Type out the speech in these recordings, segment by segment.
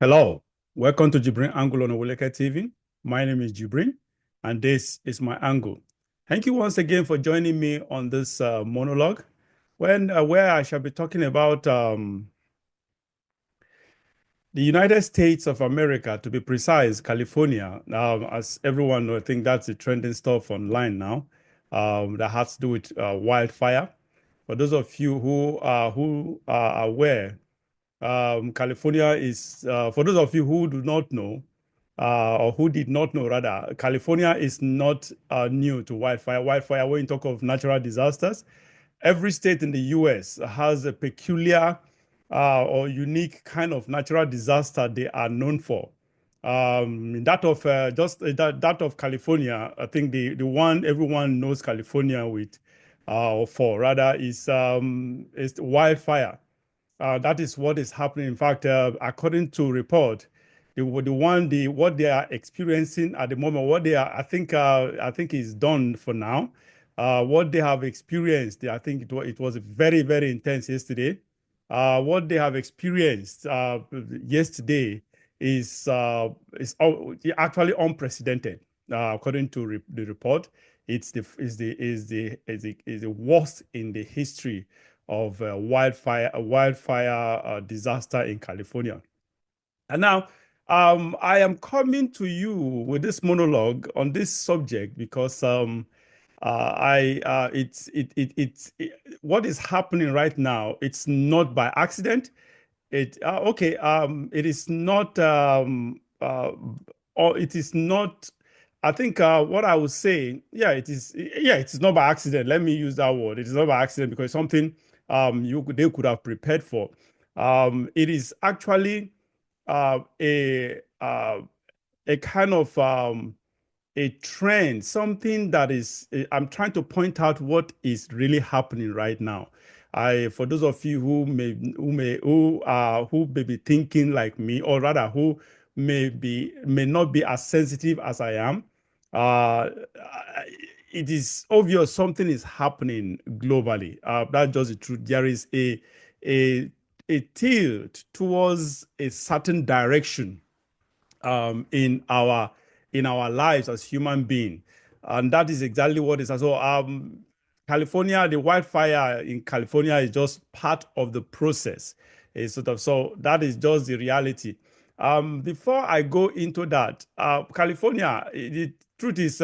Hello, welcome to JIBRIN Angle on Owoleke TV. My name is JIBRIN, and this is my angle. Thank you once again for joining me on this monologue, where I shall be talking about the United States of America, to be precise, California. As everyone knows, I think that's the trending stuff online now. That has to do with wildfire. For those of you who are aware, California is, for those of you who do not know, or who did not know rather, California is not new to wildfire. Wildfire, when you talk of natural disasters, every state in the US has a peculiar or unique kind of natural disaster they are known for. That of that of California, I think the one everyone knows California with for rather is wildfire. That is what is happening. In fact, according to report, what they are experiencing at the moment, what they are, I think is done for now. What they have experienced, I think it was very, very intense yesterday. What they have experienced yesterday actually unprecedented. According to the report, it's the worst in the history of wildfire disaster in California. And now I am coming to you with this monologue on this subject because what is happening right now, it's not by accident. It is not or it is not. I think what I would say, yeah, it is. Yeah, it is not by accident. Let me use that word. It is not by accident because something they could have prepared for. It is actually uh, a uh, a kind of a trend, something that is. I'm trying to point out what is really happening right now. For those of you who may be thinking like me, or rather who may not be as sensitive as I am, uh, it is obvious something is happening globally. That's just the truth. There is a a tilt towards a certain direction in our lives as human beings, and that is exactly what is. So, California, the wildfire in California is just part of the process. It's sort of so that is just the reality. Before I go into that, California, the truth is,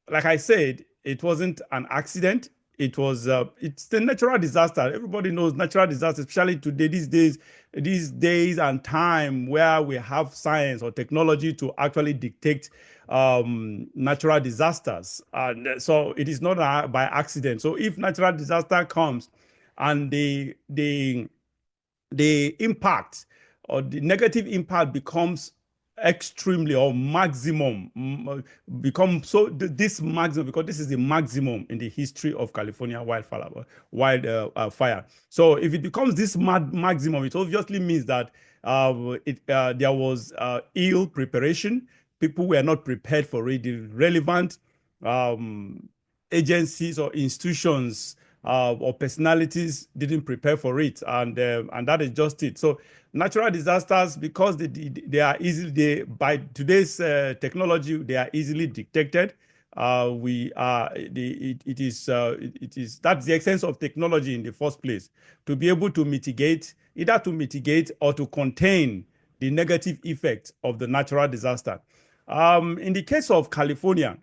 like I said, it wasn't an accident. It's a natural disaster. Everybody knows natural disasters, especially today, these days and time where we have science or technology to actually dictate natural disasters. And so it is not by accident. So if natural disaster comes and the impact or the negative impact becomes extremely or maximum become so this maximum, because this is the maximum in the history of California fire. So if it becomes this maximum, it obviously means that there was ill preparation. People were not prepared for it. The relevant agencies or institutions or personalities didn't prepare for it, and that is just it. So natural disasters, because they are by today's technology, they are easily detected. We are it is That's the essence of technology in the first place, to be able to mitigate, either to mitigate or to contain the negative effect of the natural disaster. In the case of California,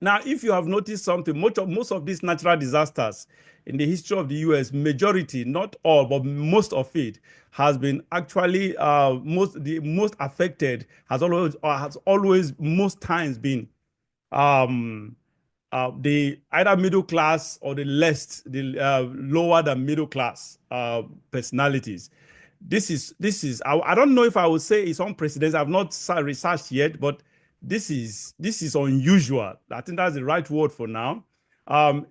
now, if you have noticed something, most of these natural disasters in the history of the US, majority, not all, but most of it has been actually the most affected has always most times been um, the either middle class or the lower than middle class personalities. I don't know if I would say it's unprecedented. I've not researched yet, but this is unusual. I think that's the right word for now.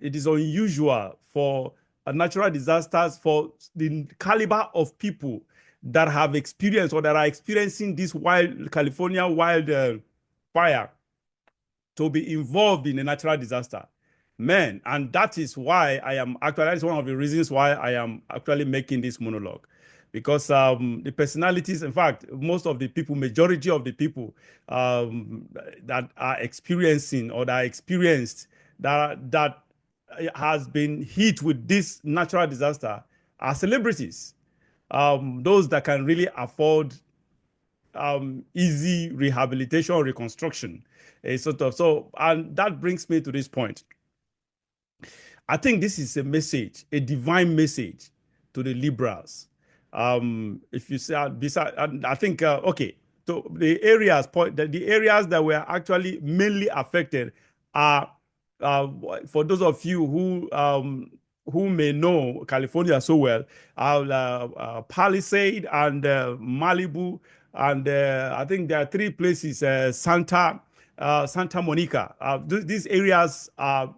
It is unusual for natural disasters, for the caliber of people that have experienced or that are experiencing this California wild fire, to be involved in a natural disaster. Man, and that is why I am actually, that is one of the reasons why I am actually making this monologue. because the personalities, in fact, most of the people, majority of the people that are experiencing or that are experienced that has been hit with this natural disaster are celebrities. Those that can really afford easy rehabilitation or reconstruction, sort of. So, and that brings me to this point. I think this is a message, a divine message to the liberals. If you say, I think, okay, so the areas, the areas that were actually mainly affected are, for those of you who may know California so well, Palisade and Malibu, and I think there are three places, Santa Monica. These areas are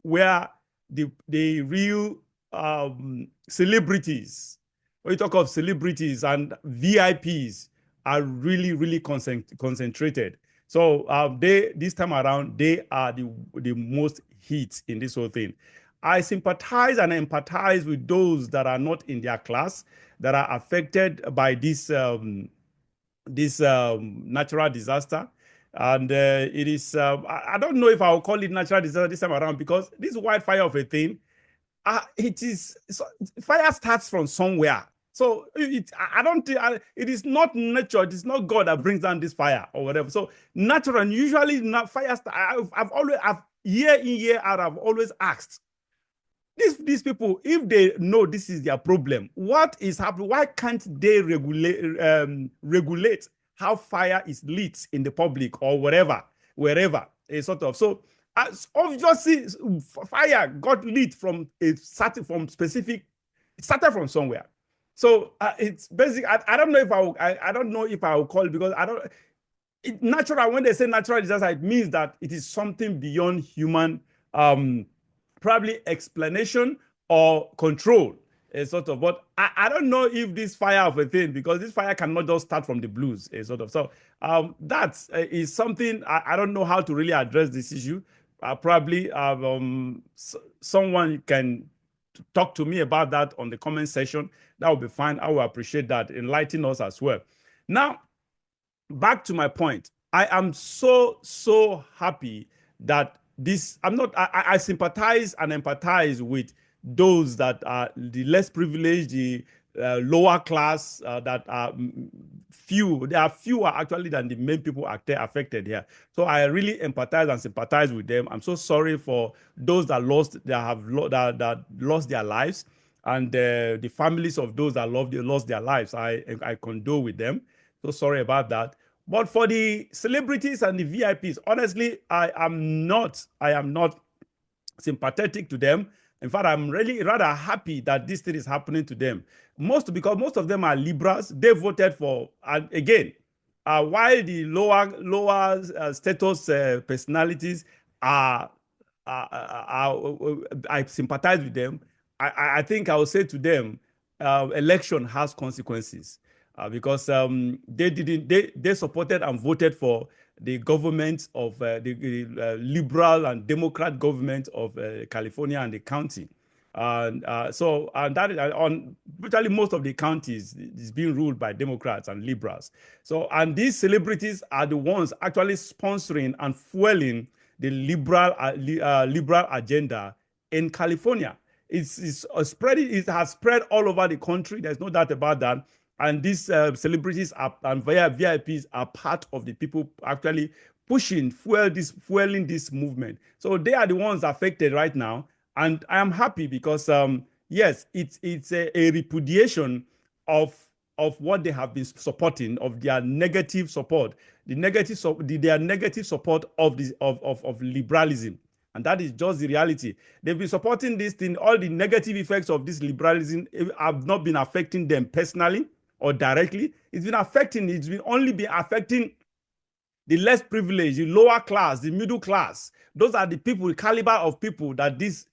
where the real celebrities, when you talk of celebrities and VIPs, are really concentrated. So they, this time around, they are the most hit in this whole thing. I sympathize and empathize with those that are not in their class, that are affected by this natural disaster. And it is, I don't know if I'll call it natural disaster this time around, because this wildfire of a thing, it is, fire starts from somewhere. So I don't, it is not nature, it is not God that brings down this fire or whatever. So natural, and usually not fire, I've year in, year out, I've always asked, these people, if they know this is their problem, what is happening? Why can't they regulate how fire is lit in the public or wherever, a sort of. So obviously, fire got lit from specific. It started from somewhere. So it's basic. I don't know if I don't know if I will call it, because I don't. Natural. When they say natural disaster, it means that it is something beyond human. Probably explanation or control, sort of. But I don't know if this fire of a thing, because this fire cannot just start from the blues, sort of. So that is something I don't know how to really address this issue. Probably someone can talk to me about that on the comment section. That would be fine. I will appreciate that. Enlighten us as well. Now, back to my point. I am so happy that this, I sympathize and empathize with those that are the less privileged, the lower class, that are few. There are fewer actually than the main people affected here. So I really empathize and sympathize with them. I'm so sorry for those that lost their lives, and the families of those that lost their lives. I condole with them. So sorry about that. But for the celebrities and the VIPs, honestly, I am not sympathetic to them. In fact, I'm really rather happy that this thing is happening to them. Because most of them are liberals. They voted for, and again, while the lower status personalities I sympathize with them. I think I will say to them, election has consequences. Because they supported and voted for the government of the liberal and Democrat government of California and the county, and that is on virtually most of the counties is being ruled by Democrats and liberals. So, and these celebrities are the ones actually sponsoring and fueling the liberal agenda in California. It's spreading. It has spread all over the country. There's no doubt about that. And these celebrities and VIPs are part of the people actually fueling this movement. So they are the ones affected right now. And I am happy because, yes, it's a repudiation of what they have been supporting, of their negative support, their negative support of liberalism. And that is just the reality. They've been supporting this thing. All the negative effects of this liberalism have not been affecting them personally or directly. It's only been affecting the less privileged, the lower class, the middle class. Those are the people, the caliber of people that this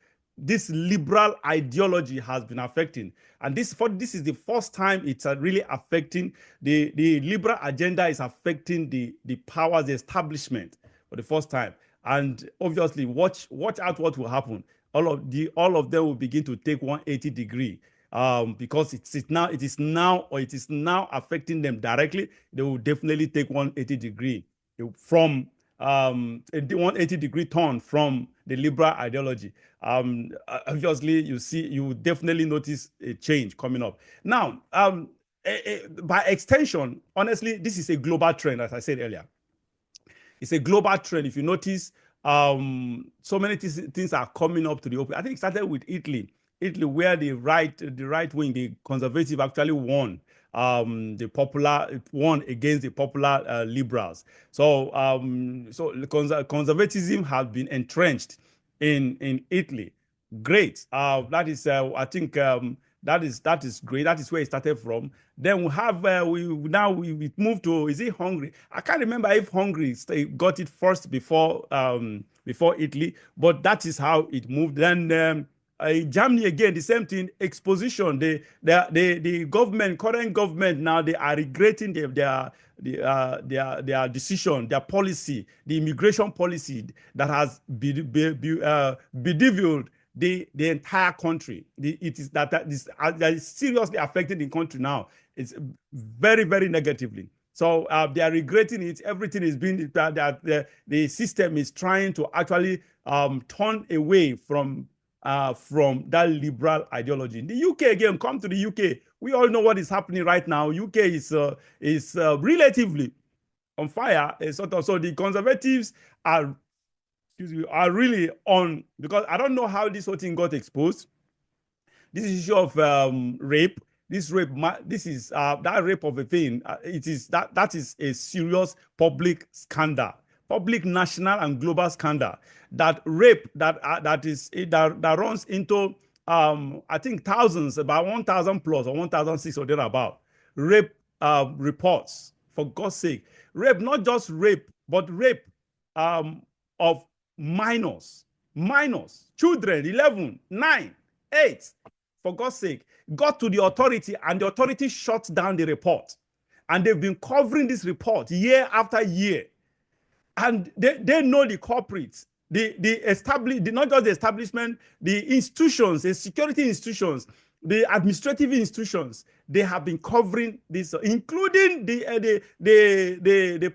liberal ideology has been affecting. And this is the first time it's really affecting the liberal agenda is affecting the powers, the establishment for the first time. And obviously, watch out what will happen. All of them will begin to take 180 degree. because it is now affecting them directly. They will definitely take 180 degree from a 180-degree turn from the liberal ideology. Obviously, you will definitely notice a change coming up. Now, by extension, honestly, this is a global trend, as I said earlier. It's a global trend. If you notice, so many things are coming up to the open. I think it started with Italy, where the right wing, the conservative, actually won. The popular won against the popular liberals. So conservatism has been entrenched in Italy. Great. That is, I think, that is great. That is where it started from. Then we have we moved to, is it Hungary? I can't remember if Hungary got it first before Italy, but that is how it moved. Then Germany again, the same thing. Exposition. The government, current government now, they are regretting their decision, their policy, the immigration policy that has bedeviled the entire country. It is that is seriously affecting the country now. It's very, very negatively. So they are regretting it. Everything is being that the system is trying to actually turn away from that liberal ideology. In the UK again, come to the UK. We all know what is happening right now. UK is relatively on fire. So the conservatives are really on, because I don't know how this whole thing got exposed. This issue of rape, this is that rape of a thing. It is that is a serious public scandal, public national and global scandal. That rape that runs into I think thousands, about 1,000 plus or 1,006 or thereabout rape reports. For God's sake, rape, not just rape, but rape of minors, children, 11, 9, 8, for God's sake, got to the authority, and the authority shut down the report. And they've been covering this report year after year. And they know the culprits, not just the establishment, the institutions, the security institutions, the administrative institutions. They have been covering this, including the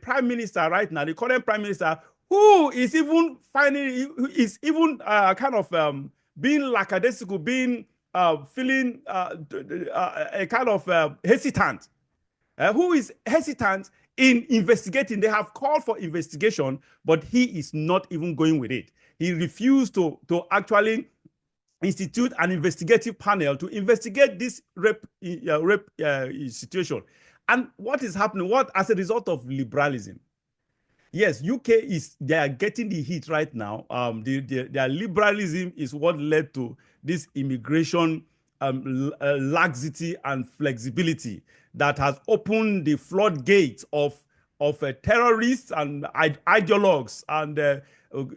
prime minister right now, the current prime minister, who is even kind of being lackadaisical, being feeling a kind of hesitant, who is hesitant in investigating. They have called for investigation, but he is not even going with it. He refused to actually institute an investigative panel to investigate this rape situation. And what is happening? What, as a result of liberalism? Yes, UK they are getting the heat right now. Their liberalism is what led to this immigration laxity and flexibility that has opened the floodgates of terrorists and ideologues and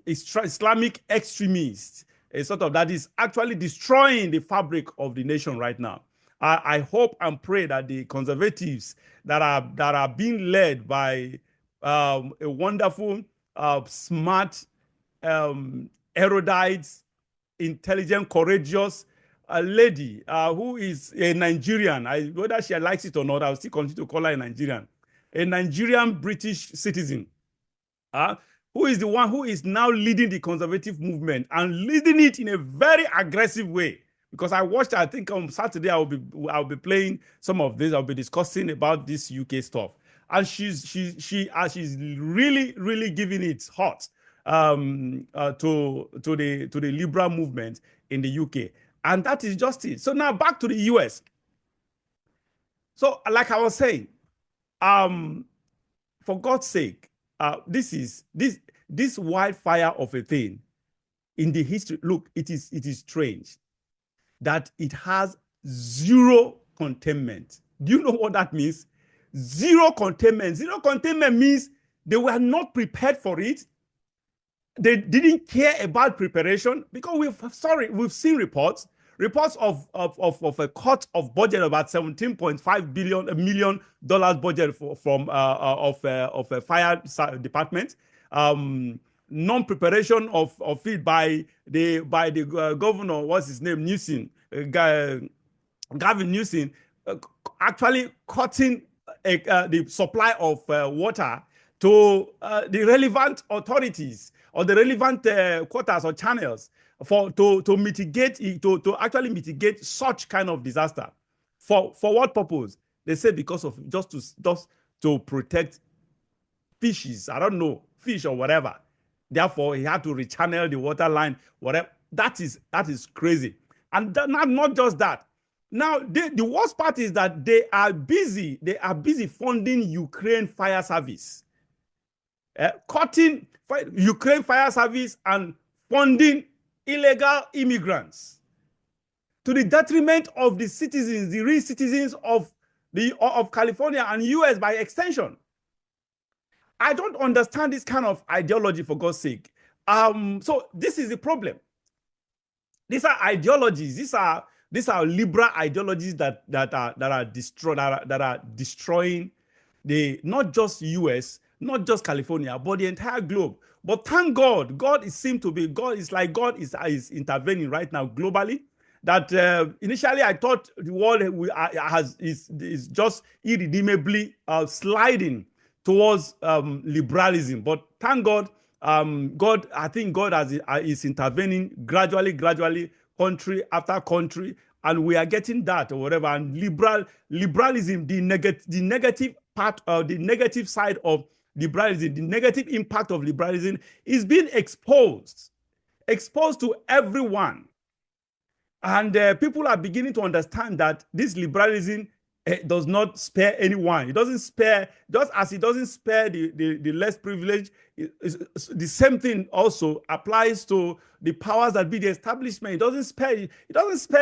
Islamic extremists, a sort of, that is actually destroying the fabric of the nation right now. I hope and pray that the conservatives that are being led by a wonderful, smart, erudite, intelligent, courageous lady who is a Nigerian. Whether she likes it or not, I'll still continue to call her a Nigerian. A Nigerian British citizen, who is the one who is now leading the conservative movement and leading it in a very aggressive way. Because I watched, I think on Saturday, I'll be playing some of this. I'll be discussing about this UK stuff. And she's really, really giving it hot to the liberal movement in the UK. And that is just it. So now back to the US. So like I was saying, for God's sake, this wildfire of a thing in the history. Look, it is strange that it has zero containment. Do you know what that means? Zero containment. Zero containment means they were not prepared for it. They didn't care about preparation, because we've seen reports of a cut of budget, about $17.5 million budget from a fire department, non-preparation of it by the governor. What's his name? Newsom, guy. Gavin Newsom actually cutting the supply of water to the relevant authorities or the relevant quotas or channels to mitigate to actually mitigate such kind of disaster. For what purpose? They say because of just to protect fishes. I don't know, fish or whatever. Therefore, he had to rechannel the water line. Whatever. That is crazy. And not just that. Now, the worst part is that they are busy. They are busy funding Ukraine fire service, cutting Ukraine fire service and funding illegal immigrants to the detriment of the citizens, the real citizens of California and US by extension. I don't understand this kind of ideology, for God's sake. So this is the problem. These are ideologies. These are liberal ideologies that are destroying not just US, not just California, but the entire globe. But thank God, God is intervening right now globally. That initially I thought the world is just irredeemably sliding towards liberalism, but thank God, I think God is intervening gradually, country after country, and we are getting that or whatever. And liberalism, the negative part, the negative side of liberalism, the negative impact of liberalism is being exposed to everyone, and people are beginning to understand that this liberalism does not spare anyone. It doesn't spare, just as it doesn't spare the less privileged. The same thing also applies to the powers that be, the establishment. It doesn't spare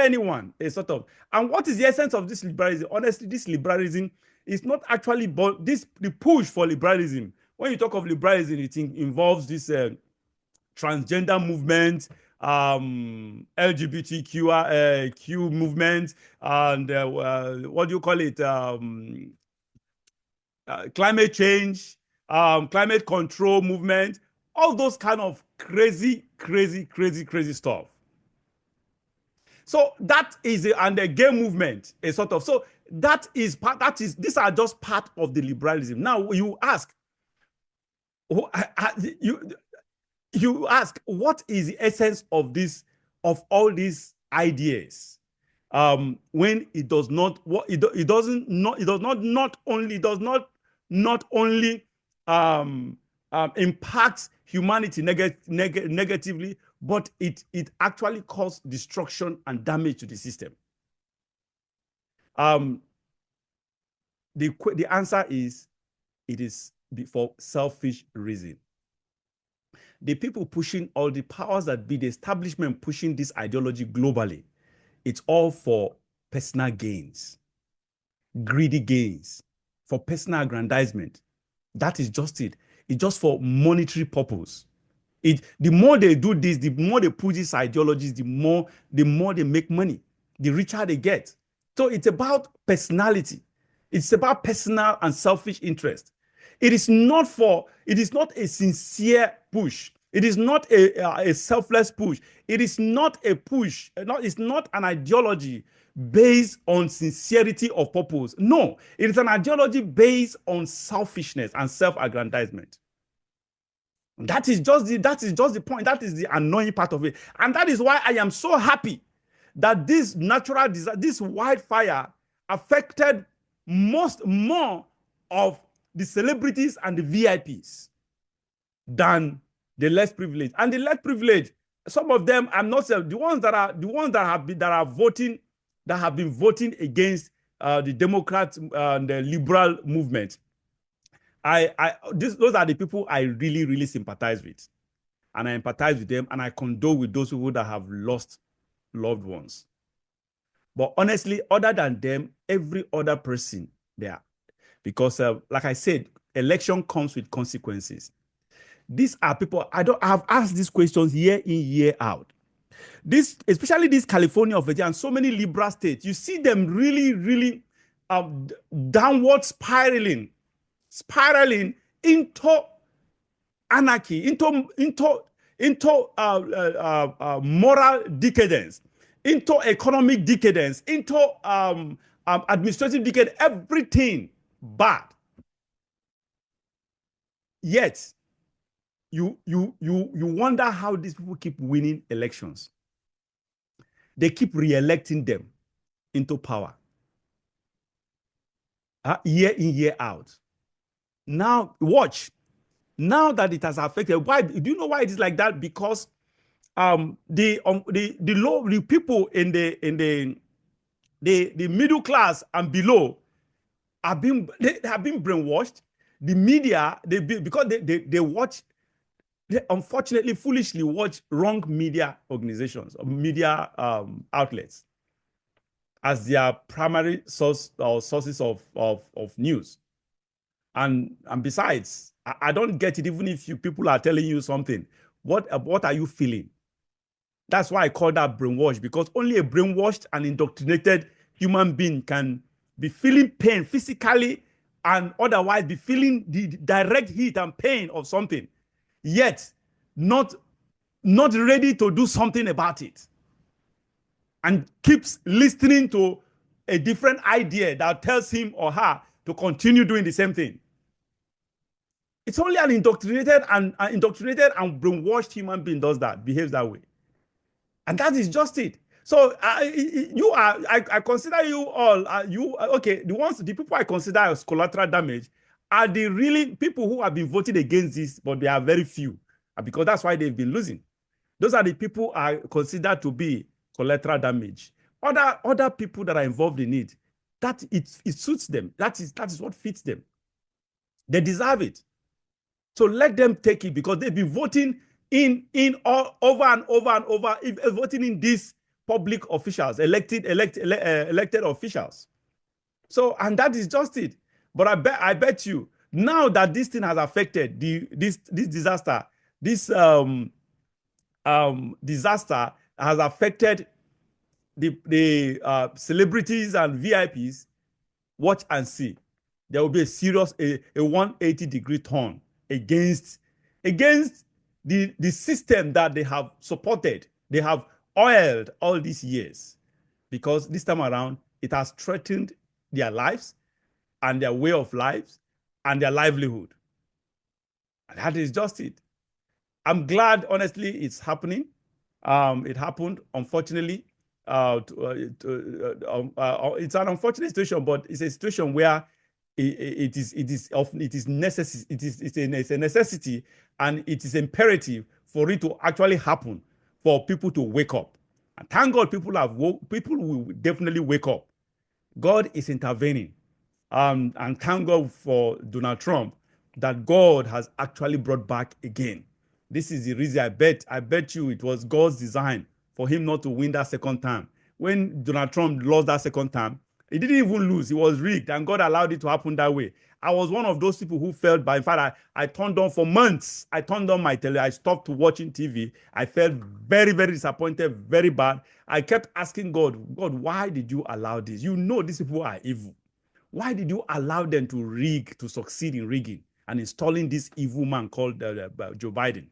anyone, sort of. And what is the essence of this liberalism? Honestly, this liberalism is not actually, but the push for liberalism. When you talk of liberalism, it involves this transgender movement, LGBTQ movement, and what do you call it? Climate change, climate control movement, all those kind of crazy stuff. So that is and the gay movement, a sort of. So these are just part of the liberalism. Now you ask, you ask, what is the essence of all these ideas? When it does not only impacts humanity negatively, but it actually causes destruction and damage to the system. The answer is, it is for selfish reason. The people pushing, all the powers that be, the establishment pushing this ideology globally, it's all for personal gains, greedy gains, for personal aggrandizement. That is just it. It's just for monetary purpose. The more they do this, the more they push these ideologies, the more they make money, the richer they get. So it's about personality. It's about personal and selfish interest. It is not a sincere push. It is not a selfless push. It is not a push. It's not an ideology based on sincerity of purpose. No, it is an ideology based on selfishness and self-aggrandizement. That is just the point. That is the annoying part of it. And that is why I am so happy that this natural disaster, this wildfire, affected more of the celebrities and the VIPs than the less privileged. And the less privileged, some of them, I'm not saying the ones that have been voting against the Democrats and the liberal movement. Those are the people I really sympathize with, and I empathize with them, and I condole with those people that have lost loved ones. But honestly, other than them, every other person there, because like I said, election comes with consequences. These are people, I've asked these questions year in, year out. Especially this California, Virginia, and so many liberal states, you see them really downward spiraling into anarchy, into moral decadence, into economic decadence, into administrative decay, everything bad. Yet, you wonder how these people keep winning elections. They keep re-electing them into power. Year in, year out. Now, watch. Now that it has affected, why do you know why it is like that? Because the people in the middle class and below have been brainwashed. The media, because they watch, they unfortunately foolishly watch wrong media organizations or media outlets as their primary source or sources of news. And besides, I don't get it. Even if people are telling you something, what are you feeling? That's why I call that brainwash, because only a brainwashed and indoctrinated human being can be feeling pain physically and otherwise be feeling the direct heat and pain of something, yet not ready to do something about it, and keeps listening to a different idea that tells him or her to continue doing the same thing. It's only an indoctrinated and brainwashed human being behaves that way. And that is just it. So I consider you all, the people I consider as collateral damage are the really people who have been voting against this, but they are very few, because that's why they've been losing. Those are the people I consider to be collateral damage. Other people that are involved in it, that it suits them. That is what fits them. They deserve it. So let them take it, because they've been voting over and over, voting in these public officials, elected officials. So, and that is just it. But I bet you, now that this thing has affected this disaster, disaster has affected the celebrities and VIPs, watch and see. There will be a serious, a 180-degree turn against the system that they have supported, they have oiled all these years, because this time around it has threatened their lives and their way of life and their livelihood. And that is just it. I'm glad, honestly, it's happening. It happened, unfortunately. It's an unfortunate situation, but it's a situation where it's a necessity, and it is imperative for it to actually happen, for people to wake up. And thank God people will definitely wake up. God is intervening. And thank God for Donald Trump, that God has actually brought back again. This is the reason I bet you it was God's design for him not to win that second time. When Donald Trump lost that second time, he didn't even lose. It was rigged, and God allowed it to happen that way. I was one of those people who felt, in fact, I turned on for months. I turned on my tele. I stopped watching TV. I felt very, very disappointed, very bad. I kept asking God, why did you allow this? You know these people are evil. Why did you allow them to succeed in rigging and installing this evil man called Joe Biden?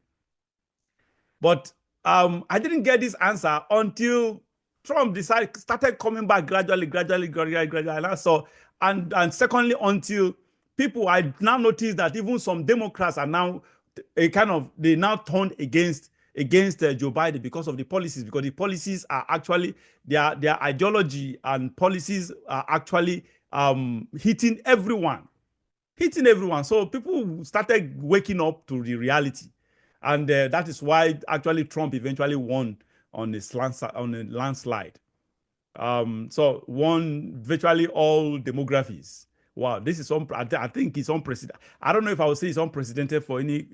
But I didn't get this answer until Trump started coming back gradually. And secondly, until I now noticed that even some Democrats are now they now turned against Joe Biden because of the policies, because the policies are actually their ideology and policies are actually hitting everyone. So people started waking up to the reality. And that is why actually Trump eventually won on a landslide. So won virtually all demographies. Wow, this is I think it's unprecedented. I don't know if I would say it's unprecedented for any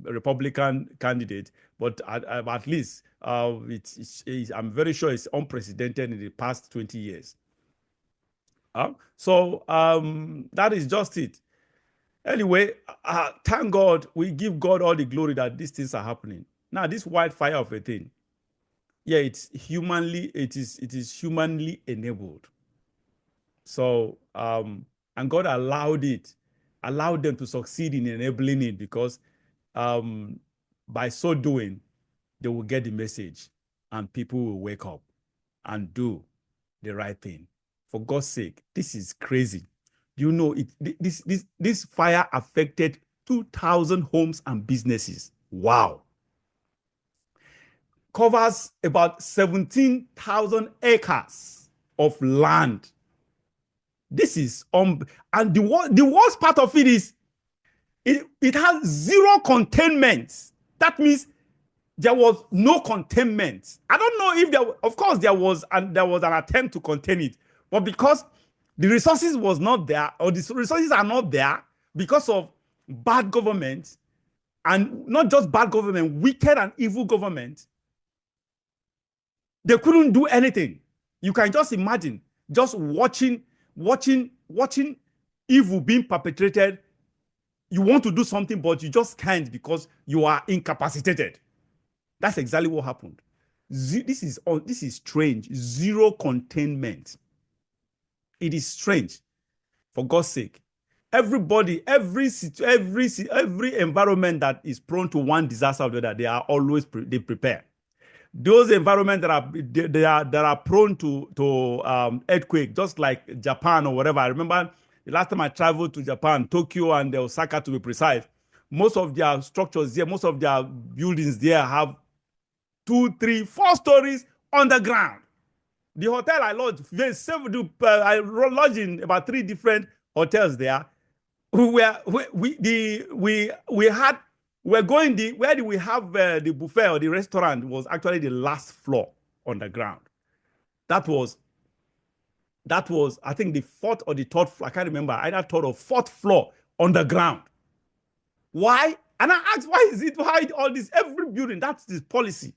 Republican candidate, but at least I'm very sure it's unprecedented in the past 20 years. So that is just it. Anyway, thank God, we give God all the glory that these things are happening. Now, this wildfire of a thing, yeah, it is humanly enabled. So, and God allowed them to succeed in enabling it, because by so doing, they will get the message. and people will wake up and do the right thing. For God's sake, this is crazy. You know, this fire affected 2,000 homes and businesses. Wow. Covers about 17,000 acres of land. This is and the worst part of it is it has zero containment. That means there was no containment. I don't know if of course there was an attempt to contain it, but because the resources was not there, or the resources are not there because of bad government, and not just bad government, wicked and evil government, they couldn't do anything. You can just imagine just watching evil being perpetrated. You want to do something, but you just can't because you are incapacitated. That's exactly what happened. This is strange. Zero containment. It is strange. For God's sake, everybody, every environment that is prone to one disaster or the other, they are always they prepare. Those environments that are prone to earthquake, just like Japan or whatever. I remember the last time I traveled to Japan, Tokyo and Osaka to be precise, most of their structures there, most of their buildings there have 2, 3, 4 stories underground. The hotel I lodged, I lodged in about 3 different hotels there. Where did we have the buffet or the restaurant was actually the last floor underground. That was I think the 4th or the 3rd floor. I can't remember, either 3rd or 4th floor underground. Why? And I asked, why is it? Why all this? Every building, that's this policy.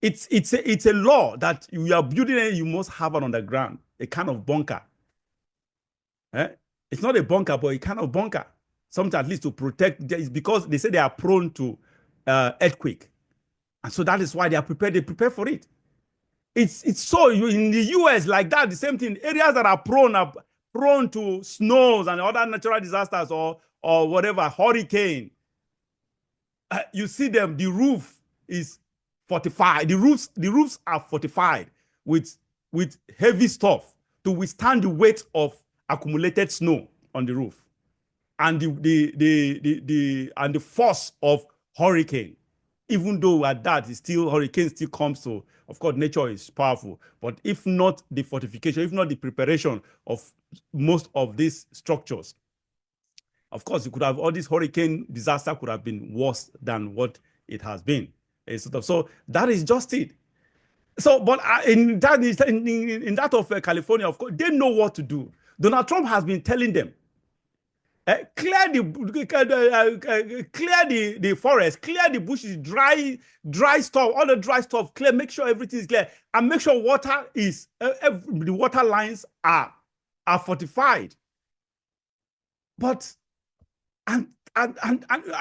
It's a law that you are building and you must have an underground, a kind of bunker. It's not a bunker, but a kind of bunker. Something at least to protect. It's because they say they are prone to earthquake, and so that is why they are prepared. They prepare for it. It's so in the US like that. The same thing. Areas that are prone to snows and other natural disasters or whatever, hurricane. You see them. The roof is fortified. The roofs are fortified with heavy stuff to withstand the weight of accumulated snow on the roof and the force of hurricane. Even though at that hurricane still comes, so of course nature is powerful. But if not the fortification, if not the preparation of most of these structures, of course you could have all this hurricane disaster could have been worse than what it has been. So that is just it. So, but in that of California, of course, they know what to do. Donald Trump has been telling them, clear the forest, clear the bushes, dry stuff, all the dry stuff, clear, make sure everything is clear, and make sure water is, the water lines are fortified. But, and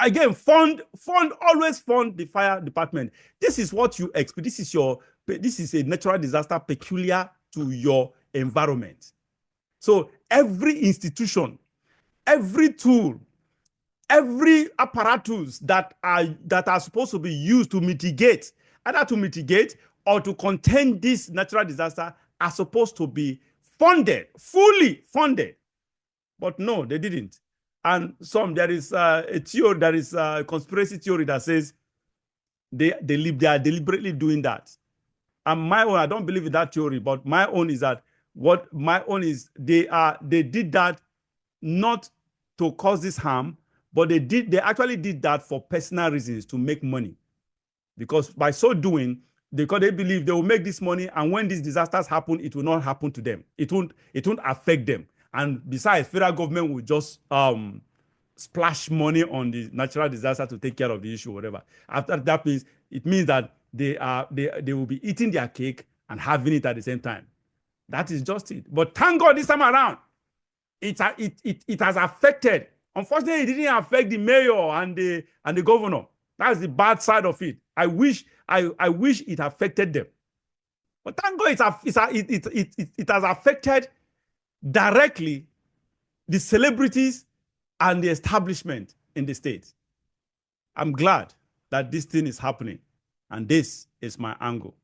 again, always fund the fire department. This is what you expect. This is a natural disaster peculiar to your environment. So every institution, every tool, every apparatus that are supposed to be used to mitigate, either to mitigate or to contain this natural disaster, are supposed to be funded, fully funded. But no, they didn't. And there is a theory, there is a conspiracy theory that says they are deliberately doing that. And my own, I don't believe in that theory, but my own is that they did that not to cause this harm, but they actually did that for personal reasons, to make money. Because by so doing, because they believe they will make this money, and when these disasters happen, it will not happen to them. It won't affect them. And besides, federal government will just splash money on the natural disaster to take care of the issue, whatever. After that, it means that they will be eating their cake and having it at the same time. That is just it. But thank God this time around, it has affected. Unfortunately, it didn't affect the mayor and the governor. That's the bad side of it. I wish it affected them. But thank God it has affected directly the celebrities and the establishment in the state. I'm glad that this thing is happening, and this is my angle.